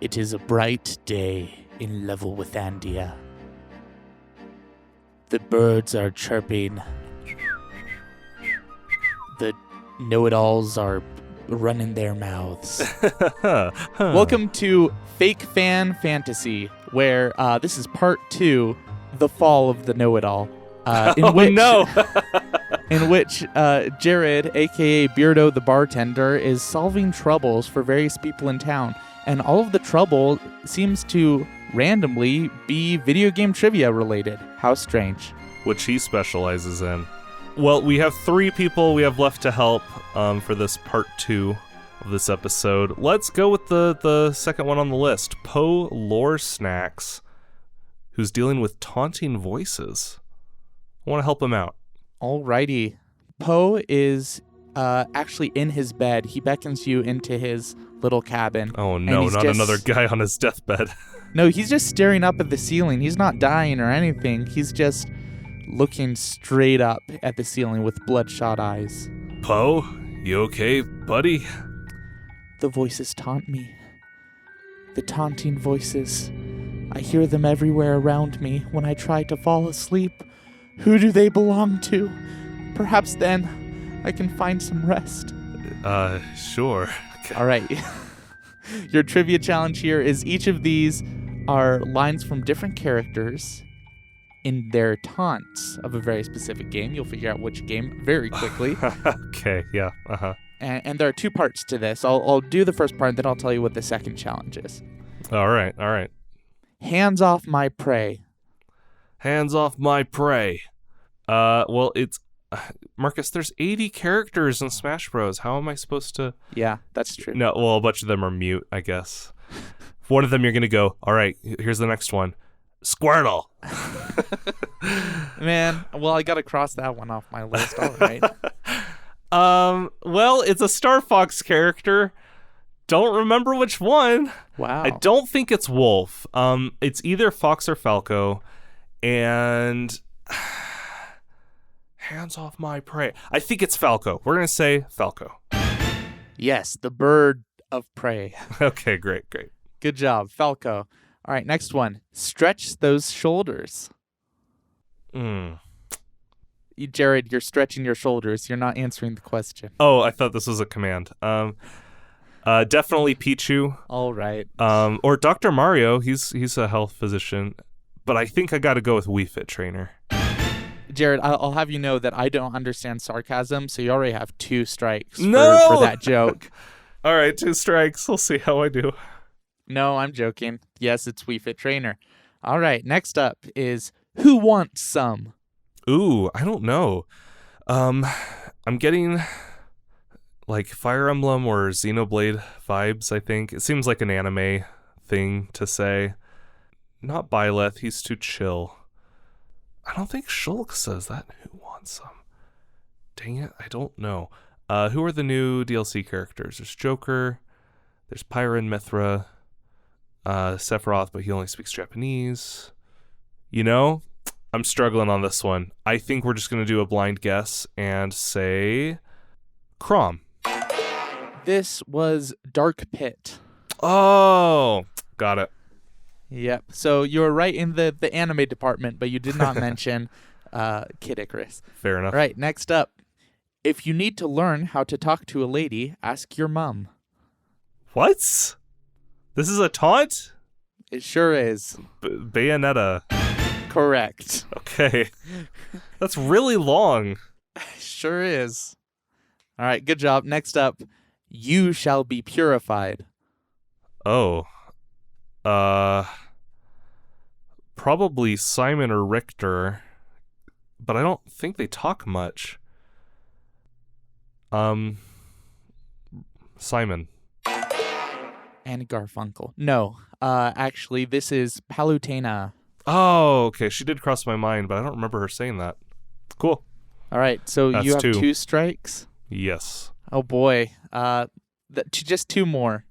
It is a bright day in Levelwithandia. The birds are chirping. The know-it-alls are running their mouths. Welcome to Fake Fan Fantasy, where this is part 2, The Fall of the Know-It-All. In which Jared, a.k.a. Beardo the bartender, is solving troubles for various people in town. And all of the trouble seems to randomly be video game trivia related. How strange. Which he specializes in. Well, we have 3 people we have left to help for this part 2 of this episode. Let's go with the second one on the list. Poe Lore Snacks, who's dealing with taunting voices. I want to help him out. Alrighty. Poe is actually in his bed. He beckons you into his little cabin. Oh no, not another guy on his deathbed. No, he's just staring up at the ceiling. He's not dying or anything. He's just looking straight up at the ceiling with bloodshot eyes. Poe, you okay, buddy? The voices taunt me. The taunting voices. I hear them everywhere around me when I try to fall asleep. Who do they belong to? Perhaps then I can find some rest. Sure. Okay. All right. Your trivia challenge here is each of these are lines from different characters in their taunts of a very specific game. You'll figure out which game very quickly. Okay, yeah, And there are 2 parts to this. I'll do the first part, then I'll tell you what the second challenge is. All right. Hands off my prey. Hands off my prey. Well, it's... Marcus, there's 80 characters in Smash Bros. How am I supposed to... Yeah, that's true. No, well, a bunch of them are mute, I guess. One of them you're going to go, all right, here's the next one. Squirtle. Man, well, I got to cross that one off my list, all right. Well, it's a Star Fox character. Don't remember which one. Wow. I don't think it's Wolf. It's either Fox or Falco. And... Hands off my prey. I think it's Falco. We're going to say Falco. Yes, the bird of prey. Okay, great. Good job, Falco. All right, next one. Stretch those shoulders. Jared, you're stretching your shoulders. You're not answering the question. Oh, I thought this was a command. Definitely Pichu. All right. Or Dr. Mario. He's a health physician. But I think I got to go with Wii Fit Trainer. Jared, I'll have you know that I don't understand sarcasm, so you already have 2 strikes for that joke. All right, 2 strikes. We'll see how I do. No, I'm joking. Yes, it's Wii Fit Trainer. All right, next up is Who Wants Some? Ooh, I don't know. I'm getting like Fire Emblem or Xenoblade vibes, I think. It seems like an anime thing to say. Not Byleth, he's too chill. I don't think Shulk says that. Who wants some? Dang it, I don't know. Who are the new DLC characters? There's Joker, there's Pyra and Mithra, Sephiroth, but he only speaks Japanese. You know, I'm struggling on this one. I think we're just going to do a blind guess and say Chrom. This was Dark Pit. Oh, got it. Yep. So you were right in the anime department, but you did not mention Kid Icarus. Fair enough. All right, next up. If you need to learn how to talk to a lady, ask your mom. What? This is a taunt? It sure is. Bayonetta. Correct. Okay. That's really long. Sure is. All right, good job. Next up. You shall be purified. Oh. Probably Simon or Richter, but I don't think they talk much. Simon. And Garfunkel. No, actually, this is Palutena. Oh, okay. She did cross my mind, but I don't remember her saying that. Cool. All right, so That's you have 2. 2 strikes? Yes. Oh, boy. Just 2 more.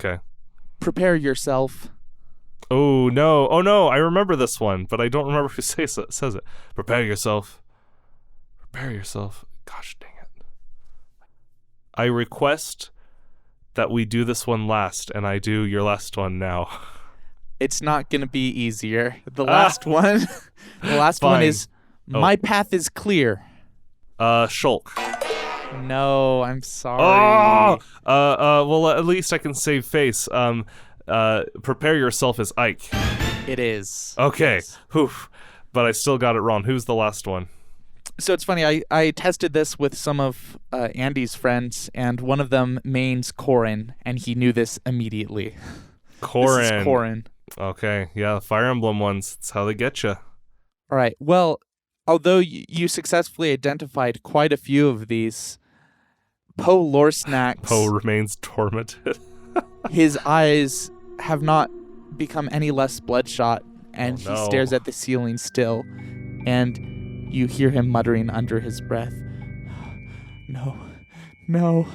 Okay. Prepare yourself. Oh, no. Oh, no. I remember this one, but I don't remember who says it. Prepare yourself. Prepare yourself. Gosh dang it. I request that we do this one last, and I do your last one now. It's not going to be easier. The last one, the last one Fine. is, my path is clear. Shulk. No, I'm sorry. Well, at least I can save face. Prepare yourself as Ike. It is. Okay. Yes. Whew. But I still got it wrong. Who's the last one? So it's funny, I tested this with some of Andy's friends, and one of them mains Corin, and he knew this immediately. Corin. This is Corin. Okay, yeah, Fire Emblem ones. That's how they get you. All right, well, although you successfully identified quite a few of these, Poe Lorsnax, Poe remains tormented. his eyes have not become any less bloodshot, and he stares at the ceiling still, and you hear him muttering under his breath, No,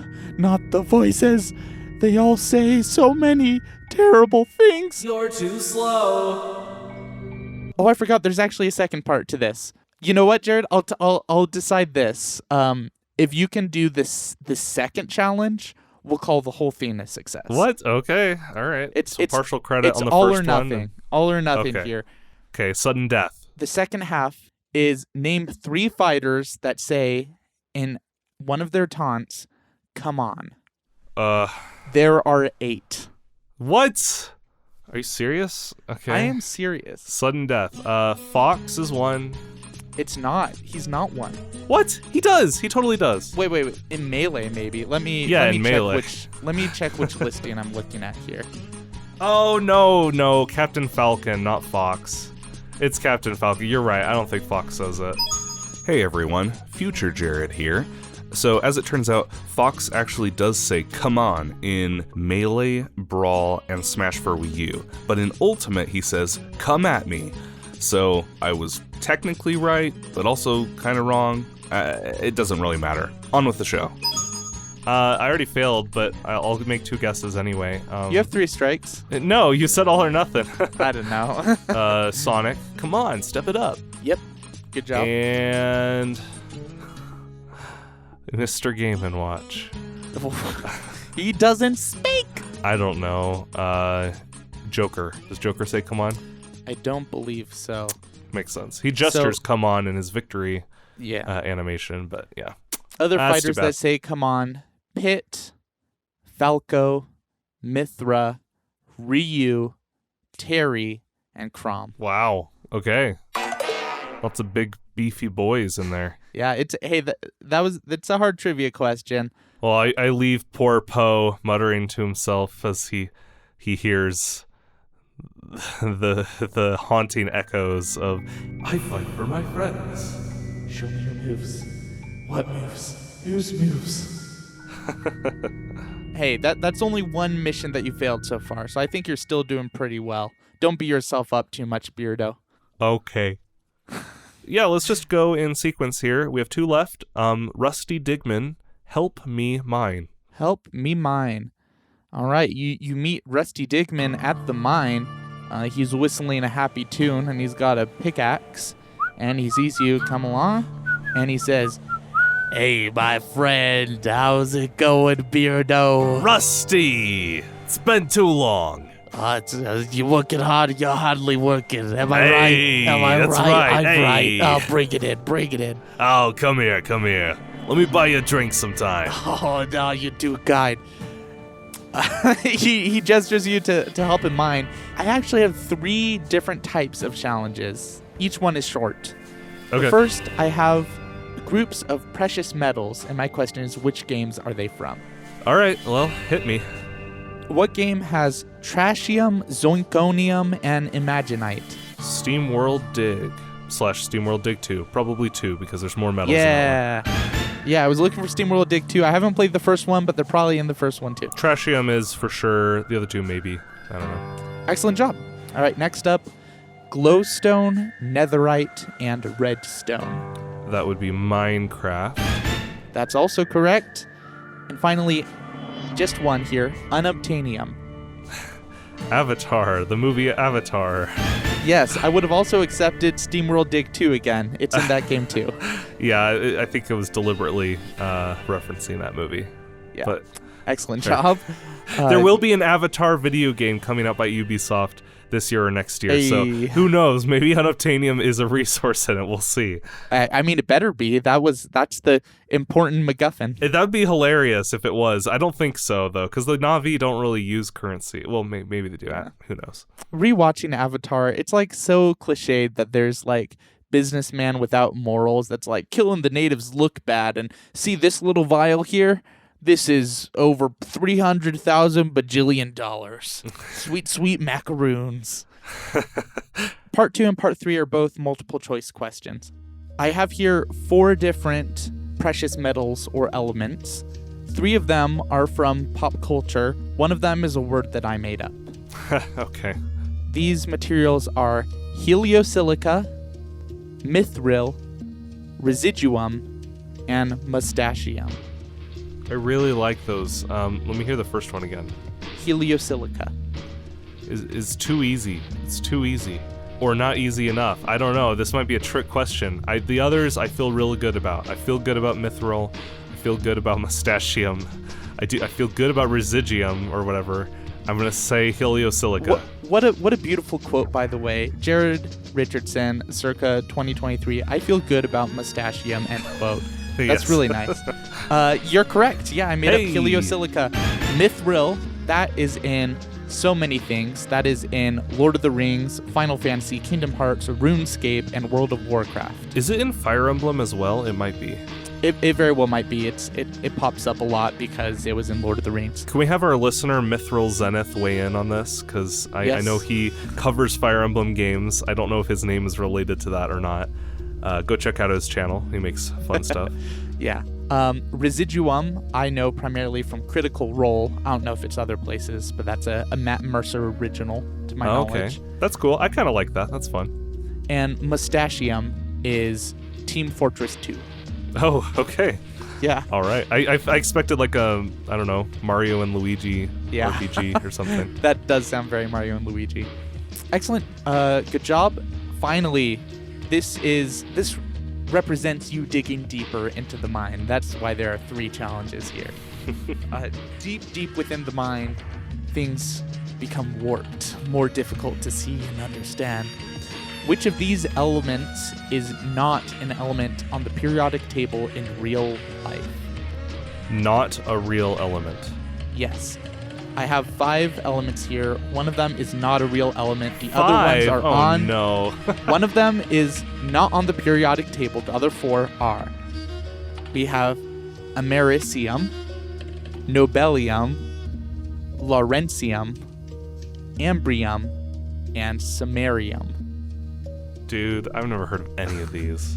not the voices. They all say so many terrible things. You're too slow. Oh, I forgot. There's actually a second part to this. You know what, Jared? I'll decide this. If you can do the second challenge, we'll call the whole thing a success. What? Okay, all right. It's partial credit on the all first or nothing. one. All or nothing Okay. here. Okay, sudden death. The second half is name 3 fighters that say in one of their taunts, "Come on." There are 8. What? Are you serious? Okay. I am serious. Sudden death. Fox is one. It's not. He's not one. What? He does. He totally does. Wait. In Melee, maybe. Let me in check Melee. Let me check which listing I'm looking at here. Oh, no. Captain Falcon, not Fox. It's Captain Falcon. You're right. I don't think Fox says it. Hey everyone, Future Jared here. So as it turns out, Fox actually does say "come on" in Melee, Brawl, and Smash for Wii U. But in Ultimate, he says "come at me." So I was technically right, but also kind of wrong. It doesn't really matter. On with the show. I already failed, but I'll make 2 guesses anyway. You have 3 strikes. No, you said all or nothing. I don't know. Sonic, come on, step it up. Yep. Good job. And Mr. Game & Watch. He doesn't speak. I don't know. Joker. Does Joker say come on? I don't believe so. Makes sense. He gestures come on in his victory Yeah. animation, but yeah. Other That's too fighters bad. that say come on: Pit, Falco, Mithra, Ryu, Terry, and Chrom. Wow. Okay. Lots of big, beefy boys in there. Yeah, it's that's a hard trivia question. Well, I leave poor Poe muttering to himself as he hears the haunting echoes of "I fight for my friends." Show me your moves. What moves? Whose moves? Hey, that's only one mission that you failed so far, so I think you're still doing pretty well. Don't beat yourself up too much, Beardo. Okay. Yeah, let's just go in sequence here. We have 2 left. Rusty Digman, help me mine. Help me mine. All right, you meet Rusty Digman at the mine. He's whistling a happy tune, and he's got a pickaxe, and he sees you come along, and he says, "Hey, my friend, how's it going, Beardo? Rusty! It's been too long. You're working hard, you're hardly working. Am I Hey, right? Am I that's right? right, I'm hey. right. Oh, bring it in. Oh, come here. Let me buy you a drink sometime. Oh, no, you're too kind. He gestures you to help him mine. I actually have 3 different types of challenges. Each one is short. Okay. First, I have groups of precious metals, and my question is, which games are they from? All right, well, hit me. What game has Trashium, Zoinconium, and Imaginite? Steam World Dig / Steam World Dig 2. Probably 2 because there's more metals in that Yeah, I was looking for SteamWorld Dig 2. I haven't played the first one, but they're probably in the first one too. one. Trashium is for sure. The other 2 maybe. I don't know. Excellent job. All right, next up, Glowstone, Netherite, and Redstone. That would be Minecraft. That's also correct. And finally, just one here, Unobtainium. Avatar, the movie Avatar. Yes, I would have also accepted SteamWorld Dig 2 again. It's in that game too. Yeah, I think it was deliberately referencing that movie. Yeah. But excellent fair. job. There will be an Avatar video game coming out by Ubisoft this year or next year, so Hey. who knows? Maybe Unobtainium is a resource in it. We'll see. I mean, it better be. That's the important MacGuffin. That would be hilarious if it was. I don't think so, though, because the Na'vi don't really use currency. Well, maybe they do. Who knows? Rewatching Avatar, it's like so cliched that there's like businessman without morals that's like killing the natives look bad, and see this little vial here? This is over 300,000 bajillion dollars. Sweet, sweet macaroons. Part 2 and Part 3 are both multiple choice questions. I have here 4 different precious metals or elements. 3 of them are from pop culture. One of them is a word that I made up. Okay. These materials are heliosilica, mithril, residuum, and mustachium. I really like those. Let me hear the first one again. Heliosilica. Is too easy. It's too easy. Or not easy enough. I don't know. This might be a trick question. The others I feel really good about. I feel good about mithril. I feel good about mustachium. I feel good about residuum or whatever. I'm gonna say heliosilica. What a beautiful quote, by the way. Jared Richardson, circa 2023. I feel good about mustachium, end quote. That's Yes. really nice. You're correct. Yeah, I made Hey. up heliosilica. Mithril, that is in so many things. That is in Lord of the Rings, Final Fantasy, Kingdom Hearts, RuneScape, and World of Warcraft. Is it in Fire Emblem as well? It might be. It very well might be. It pops up a lot because it was in Lord of the Rings. Can we have our listener Mithril Zenith weigh in on this? Because I Yes. know he covers Fire Emblem games. I don't know if his name is related to that or not. Go check out his channel. He makes fun stuff. Yeah. Residuum, I know primarily from Critical Role. I don't know if it's other places, but that's a Matt Mercer original, to my knowledge. Okay. That's cool. I kind of like that. That's fun. And Mustachium is Team Fortress 2. Oh, okay. Yeah. All right. I expected like a, I don't know, Mario and Luigi Yeah. RPG or something. That does sound very Mario and Luigi. Excellent. Good job. Finally, this represents you digging deeper into the mind. That's why there are 3 challenges here. Deep within the mind, things become warped, more difficult to see and understand. Which of these elements is not an element on the periodic table in real life? Not a real element. Yes. I have 5 elements here. One of them is not a real element. The other ones are Oh, on. no. One of them is not on the periodic table. The other 4 are. We have americium, nobelium, laurentium, ambrium, and samarium. Dude, I've never heard of any of these.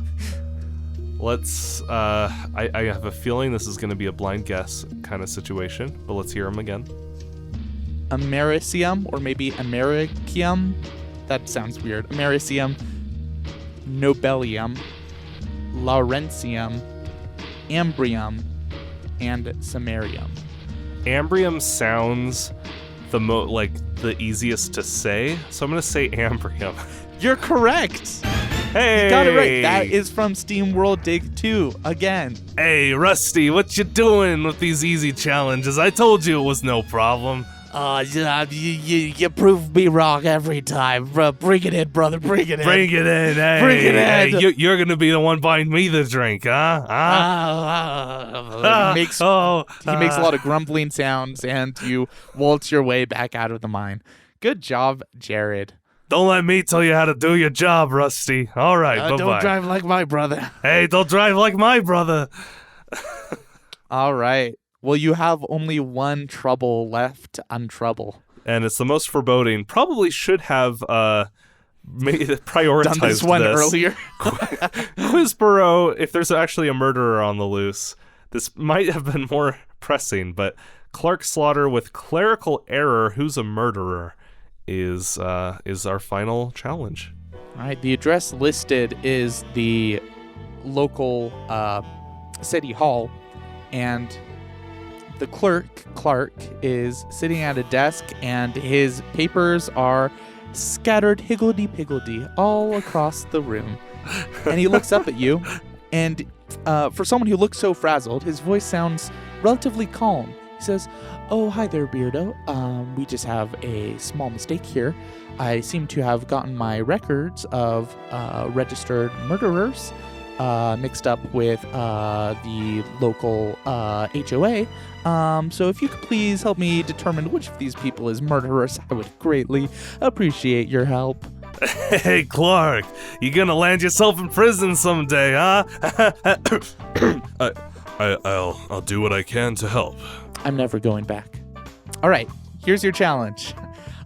Let's, I have a feeling this is going to be a blind guess kind of situation, but let's hear them again. Americium, or maybe americium. That sounds weird. Americium, nobelium, laurentium, ambrium, and samarium. Ambrium sounds the easiest to say, so I'm going to say ambrium. You're correct. Hey! You got it right. That is from SteamWorld Dig 2 again. Hey, Rusty, what you doing with these easy challenges? I told you it was no problem. You prove me wrong every time. Bring it in, brother. Bring it in. Bring it in, hey. Bring it in. Hey, you're gonna be the one buying me the drink, huh? He makes a lot of grumbling sounds, and you waltz your way back out of the mine. Good job, Jared. Don't let me tell you how to do your job, Rusty. All right, bye-bye. Don't drive like my brother. Hey, don't drive like my brother. All right. Well, you have only 1 trouble left to untrouble. And it's the most foreboding. Probably should have prioritized Done this one earlier. Quizboro, if there's actually a murderer on the loose, this might have been more pressing, but Clark Slaughter with clerical error, who's a murderer, is our final challenge. All right. The address listed is the local city hall, and the Clark, is sitting at a desk, and his papers are scattered higgledy-piggledy all across the room. And he looks up at you, and for someone who looks so frazzled, his voice sounds relatively calm. He says, "Oh, hi there, Beardo. We just have a small mistake here. I seem to have gotten my records of registered murderers mixed up with the local HOA. So if you could please help me determine which of these people is murderers, I would greatly appreciate your help." Hey, Clark, you gonna land yourself in prison someday, huh? I'll do what I can to help. I'm never going back. All right, here's your challenge.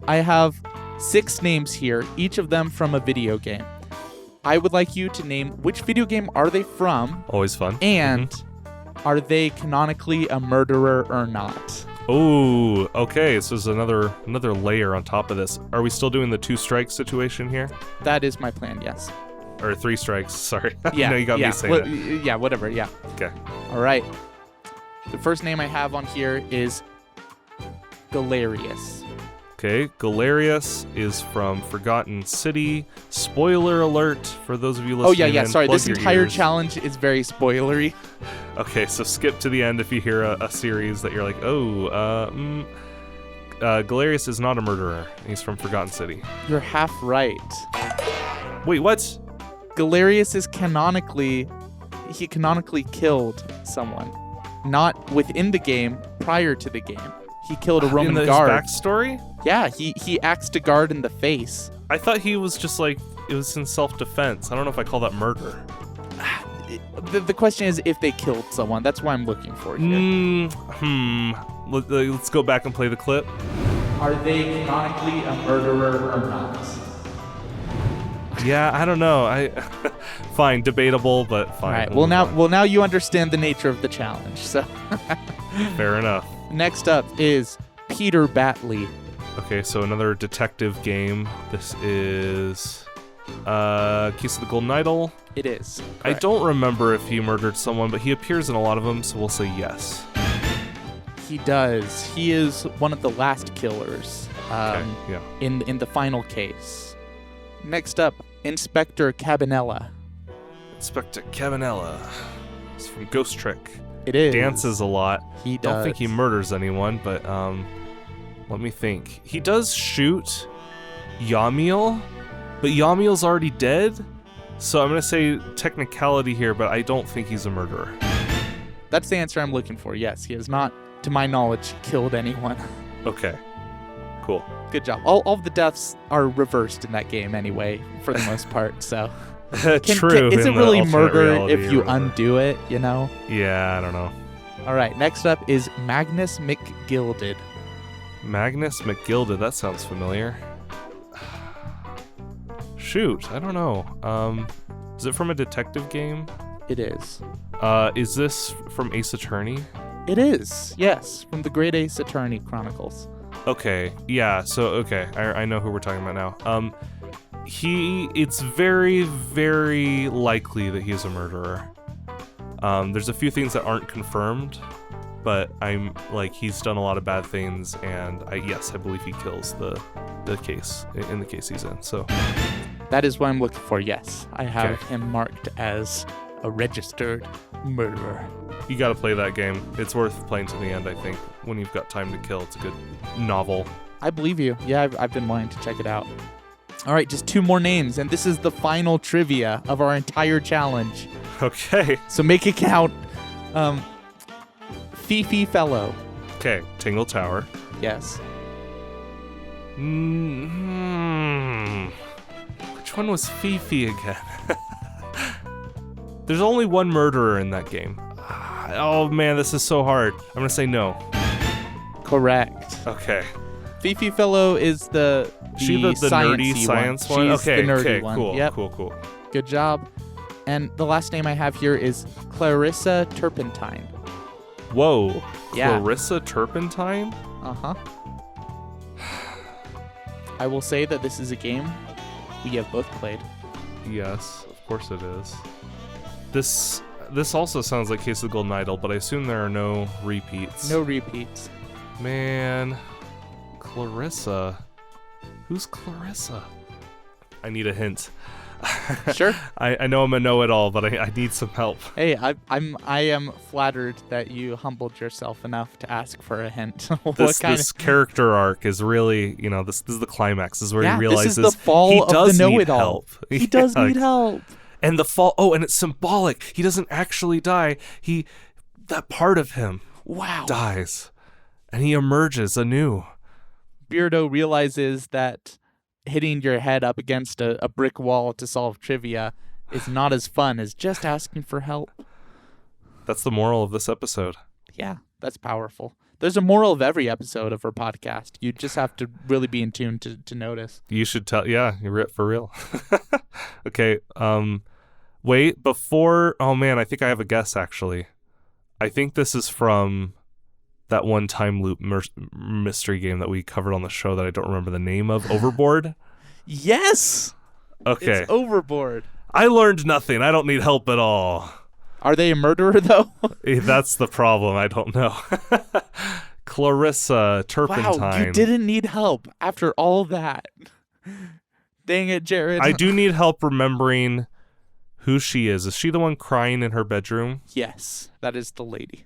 I have 6 names here, each of them from a video game. I would like you to name which video game are they from, Always fun. and are they canonically a murderer or not? Oh, okay. So there's another layer on top of this. Are we still doing the 2 strike situation here, That is my plan, yes. or 3 strikes? Sorry. Yeah, No, you got yeah. me saying Well, it. yeah, whatever, yeah. Okay. All right. The first name I have on here is Galerius. Okay. Galerius is from Forgotten City. Spoiler alert for those of you listening. Oh, yeah. in, Sorry, plug this your entire ears. challenge is very spoilery. Okay, so skip to the end if you hear a series that you're like, Galerius is not a murderer. He's from Forgotten City. You're half right. Wait, what? Galerius is canonically killed someone. Not within the game, prior to the game. He killed a Roman In guard. his backstory? Yeah, he axed a guard in the face. I thought he was just like, it was in self-defense. I don't know if I call that murder. The question is if they killed someone. That's what I'm looking for here. Let's go back and play the clip. Are they canonically a murderer or not? Yeah, I don't know. Fine, debatable, but fine. All right. We'll move on. Now you understand the nature of the challenge. So Fair enough. next up is Peter Batley. Okay, so another detective game. This is Case of the Golden Idol. It is. I Correct. don't remember if he murdered someone, but he appears in a lot of them, so we'll say yes. He does. He is one of the last killers. Okay, yeah. In the final case. Next up, Inspector Cabanella. Inspector Cabanella. He's from Ghost Trick. It is. Dances a lot. He does. Don't think he murders anyone, but let me think. He does shoot Yamiel, but Yamiel's already dead. So I'm gonna say technicality here, but I don't think he's a murderer. That's the answer I'm looking for. Yes, he has not, to my knowledge, killed anyone. Okay. Cool. Good job. All of the deaths are reversed in that game anyway, for the most part. So True. is it in the really alternate murder reality if or you whatever. undo it? You know. Yeah, I don't know. All right. Next up is Magnus McGilded. Magnus McGilded. That sounds familiar. Shoot, I don't know. Is it from a detective game? It is. Is this from Ace Attorney? It is. Yes, from the Great Ace Attorney Chronicles. Okay, yeah, so, okay, I know who we're talking about now. It's very, very likely that he's a murderer. There's a few things that aren't confirmed, but I'm, like, he's done a lot of bad things, and I believe he kills the case, in the case he's in, so. That is what I'm looking for, yes. I have Okay. him marked as a registered murderer. You gotta play that game. It's worth playing to the end, I think. When you've got time to kill, it's a good novel. I believe you. Yeah, I've been wanting to check it out. All right, just 2 more names, and this is the final trivia of our entire challenge. Okay. So make it count. Fifi Fellow. Okay, Tingle Tower. Yes. Which one was Fifi again? There's only one murderer in that game. Oh man, this is so hard. I'm gonna say no. Correct. Okay. Fifi Fellow is the She the nerdy sciencey science one. one? She's Okay, the nerdy okay, one. cool, Yep. cool. Good job. And the last name I have here is Clarissa Turpentine. Whoa. Yeah. Clarissa Turpentine? Uh-huh. I will say that this is a game we have both played. Yes, of course it is. This also sounds like Case of the Golden Idol, but I assume there are no repeats. No repeats. Man, Clarissa. Who's Clarissa? I need a hint. Sure. I know I'm a know-it-all, but I need some help. Hey, I am flattered that you humbled yourself enough to ask for a hint. This character arc is really, this is the climax. This is where he realizes this is the fall he of does the need know-it-all. help. He does need help. And the fall. Oh, and it's symbolic. He doesn't actually die. That part of him dies, and he emerges anew. Beardo realizes that hitting your head up against a brick wall to solve trivia is not as fun as just asking for help. That's the moral of this episode. Yeah, that's powerful. There's a moral of every episode of our podcast. You just have to really be in tune to notice. You should tell. Yeah, you're for real. Okay. Wait, before. Oh man, I think I have a guess. Actually, I think this is from that one time loop mystery game that we covered on the show that I don't remember the name of. Overboard. Yes. Okay. It's Overboard. I learned nothing. I don't need help at all. Are they a murderer though? That's the problem. I don't know. Clarissa Turpentine. Wow, you didn't need help after all that. Dang it, Jared. I do need help remembering who she is. Is she the one crying in her bedroom? Yes, that is the lady.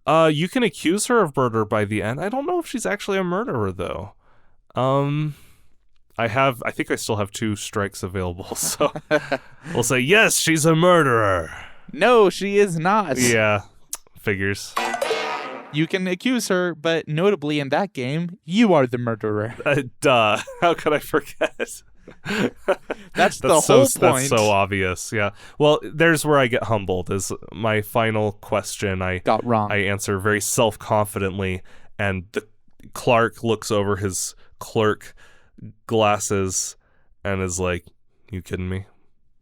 You can accuse her of murder by the end. I don't know if she's actually a murderer though. I think I still have 2 strikes available, so we'll say yes, she's a murderer. No, she is not. Yeah, figures. You can accuse her, but notably in that game, you are the murderer. Duh. How could I forget? That's the whole point. That's so obvious. Yeah. Well, there's where I get humbled. Is my final question. I got wrong. I answer very self-confidently, and the Clark looks over his clerk glasses and is like, "You kidding me?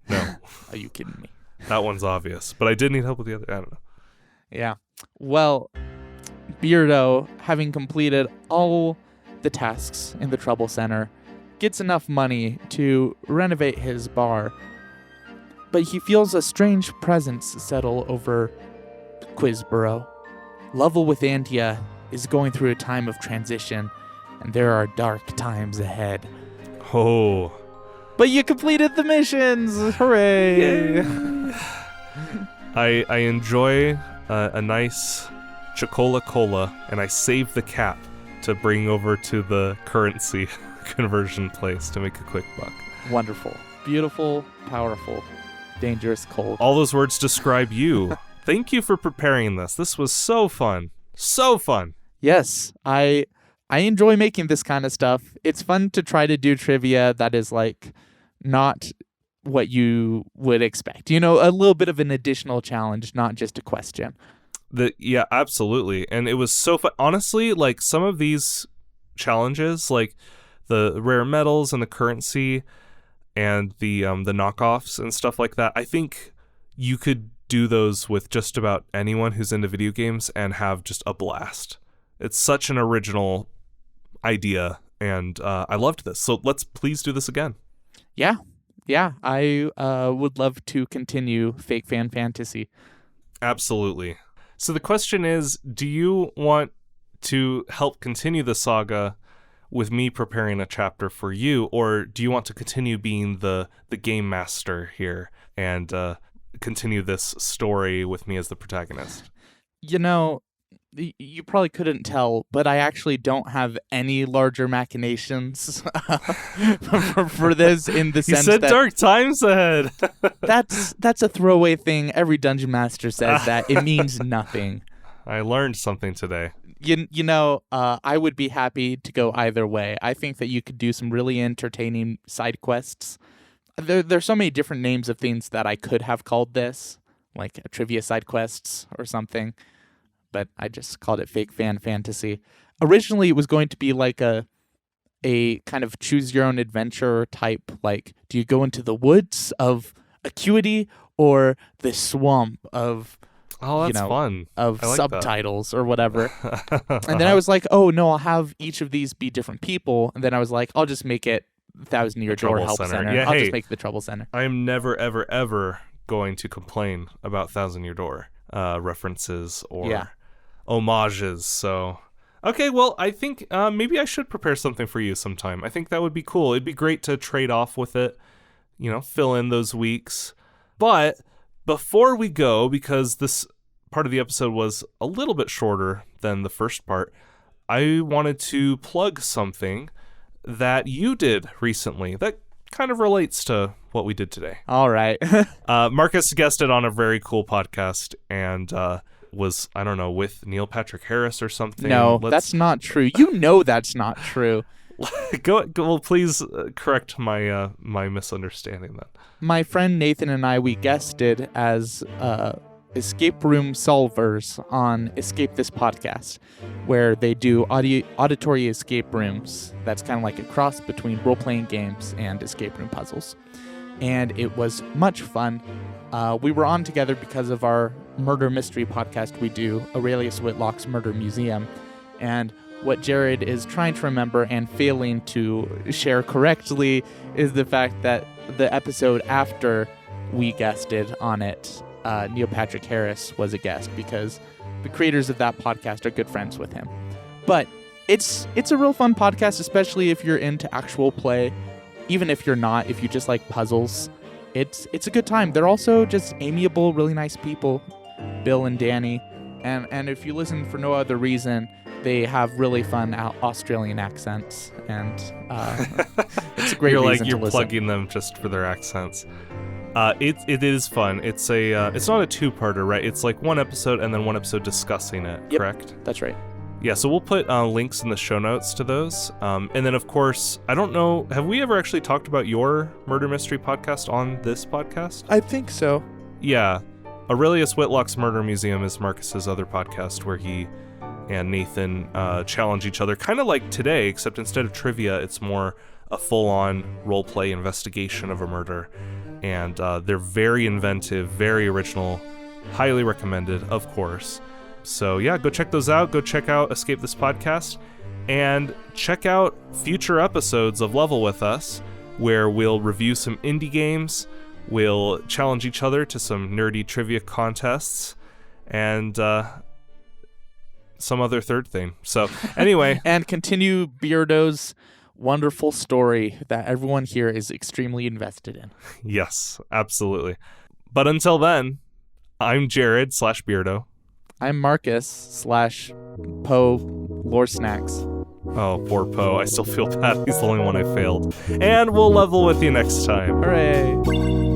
No." Are you kidding me? That one's obvious, but I did need help with the other. I don't know. Yeah. Well, Beardo, having completed all the tasks in the Trouble Center, gets enough money to renovate his bar, but he feels a strange presence settle over Quizborough. Levelwithandia is going through a time of transition, and there are dark times ahead. Oh. But you completed the missions! Hooray! I enjoy a nice Chocola Cola, and I save the cap to bring over to the currency conversion place to make a quick buck. Wonderful. Beautiful, powerful, dangerous, cold. All those words describe you. Thank you for preparing this. This was so fun. So fun. Yes, I enjoy making this kind of stuff. It's fun to try to do trivia that is like not what you would expect. A little bit of an additional challenge, not just a question. Yeah, absolutely. And it was so fun. Honestly, like some of these challenges, like the rare metals and the currency and the knockoffs and stuff like that, I think you could do those with just about anyone who's into video games and have just a blast. It's such an original idea, and I loved this. So let's please do this again. Yeah, I would love to continue Fake Fan Fantasy. Absolutely. So the question is, do you want to help continue the saga with me preparing a chapter for you, or do you want to continue being the game master here and continue this story with me as the protagonist? You probably couldn't tell, but I actually don't have any larger machinations for this in the sense that... You said dark times ahead. That's a throwaway thing. Every Dungeon Master says that. It means nothing. I learned something today. I would be happy to go either way. I think that you could do some really entertaining side quests. There's so many different names of things that I could have called this, like trivia side quests or something. But I just called it Fake Fan Fantasy. Originally, it was going to be like a kind of choose your own adventure type. Like, do you go into the woods of Acuity or the swamp of fun of like subtitles or whatever? And then I was like, oh no, I'll have each of these be different people. And then I was like, I'll just make it 1,000 Year Door Help Center. Yeah, I'll just make the Trouble Center. I am never, ever, ever going to complain about 1,000 Year Door references or homages. So Okay, well, I think maybe I should prepare something for you sometime. I think that would be cool. It'd be great to trade off with it, fill in those weeks. But before we go, because this part of the episode was a little bit shorter than the first part, I wanted to plug something that you did recently that kind of relates to what we did today. All right. Marcus guested on a very cool podcast and was, I don't know, with Neil Patrick Harris or something. No, that's not true. You know that's not true. Go, well, please correct my my misunderstanding then. My friend Nathan and I, we guested as escape room solvers on Escape This Podcast, where they do auditory escape rooms. That's kind of like a cross between role-playing games and escape room puzzles. And it was much fun. We were on together because of our murder mystery podcast we do, Aurelius Whitlock's Murder Museum. And what Jared is trying to remember and failing to share correctly is the fact that the episode after we guested on it, Neil Patrick Harris was a guest because the creators of that podcast are good friends with him. But it's a real fun podcast, especially if you're into actual play. Even if you're not, if you just like puzzles, it's a good time. They're also just amiable, really nice people, Bill and Danny. And if you listen for no other reason, they have really fun Australian accents, and it's a great reason to listen. You're plugging them just for their accents. It is fun. It's not a two-parter, right? It's like one episode and then one episode discussing it, yep, correct? That's right. Yeah, so we'll put links in the show notes to those. And then, of course, I don't know, have we ever actually talked about your murder mystery podcast on this podcast? I think so. Yeah. Aurelius Whitlock's Murder Museum is Marcus's other podcast where he and Nathan challenge each other, kind of like today, except instead of trivia, it's more a full-on role-play investigation of a murder. And they're very inventive, very original, highly recommended, of course. So yeah, go check those out. Go check out Escape This Podcast, and check out future episodes of Level With Us, where we'll review some indie games, we'll challenge each other to some nerdy trivia contests, and some other third thing. So anyway. And continue Beardo's wonderful story that everyone here is extremely invested in. Yes, absolutely. But until then, I'm Jared /Beardo. I'm Marcus /Poe Lore Snacks. Oh, poor Poe. I still feel bad. He's the only one I failed. And we'll level with you next time. Hooray!